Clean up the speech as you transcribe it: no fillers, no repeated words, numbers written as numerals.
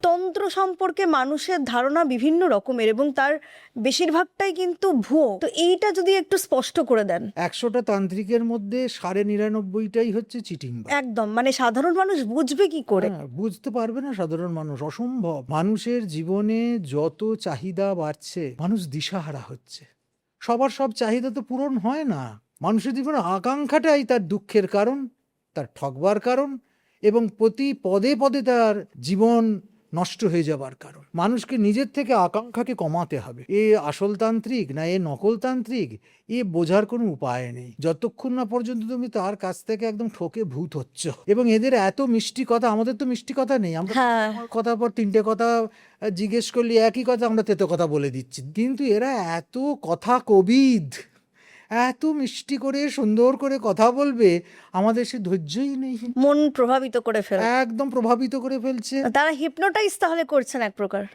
তন্ত্র সম্পর্কে মানুষের ধারণা বিভিন্ন রকমের এবং তার বেশিরভাগটাই কিন্তু ভুয়ো। তো এইটা যদি একটু স্পষ্ট করে দেন। 100টা তান্ত্রিকের মধ্যে 99.5টাই হচ্ছে চিটিং। একদম, মানে সাধারণ মানুষ বুঝবে কি করে? বুঝতে পারবে না সাধারণ মানুষ, অসম্ভব। মানুষের জীবনে যত চাহিদা বাড়ছে, মানুষ দিশাহারা হচ্ছে। সবার সব চাহিদা তো পূরণ হয় না। মানুষের জীবনে আকাঙ্ক্ষাটাই তার দুঃখের কারণ, তার ঠকবার কারণ, এবং প্রতি পদে পদে তার জীবন নষ্ট হয়ে যাবার কারণ। মানুষকে নিজের থেকে আকাঙ্ক্ষাকে কমাতে হবে। এ আসল তান্ত্রিক না এ নকল তান্ত্রিক, এ বোঝার কোনো উপায় নেই যতক্ষণ না পর্যন্ত তুমি তার কাছ থেকে একদম ঠকে ভূত হচ্ছ। এবং এদের এত মিষ্টি কথা, আমাদের তো মিষ্টি কথা নেই। আমরা হ্যাঁ, কথার পর 3টে কথা জিজ্ঞেস করলে একই কথা আমরা তেতো কথা বলে দিচ্ছি। কিন্তু এরা এত কথা কবিদ, এত মিষ্টি করে সুন্দর করে কথা বলবে, আমাদের সে ধৈর্যই নেই। মন প্রভাবিত করে ফেলে। একদম প্রভাবিত করে ফেলছে। তারা হিপনোটাইজ তাহলে করছেন এক প্রকার।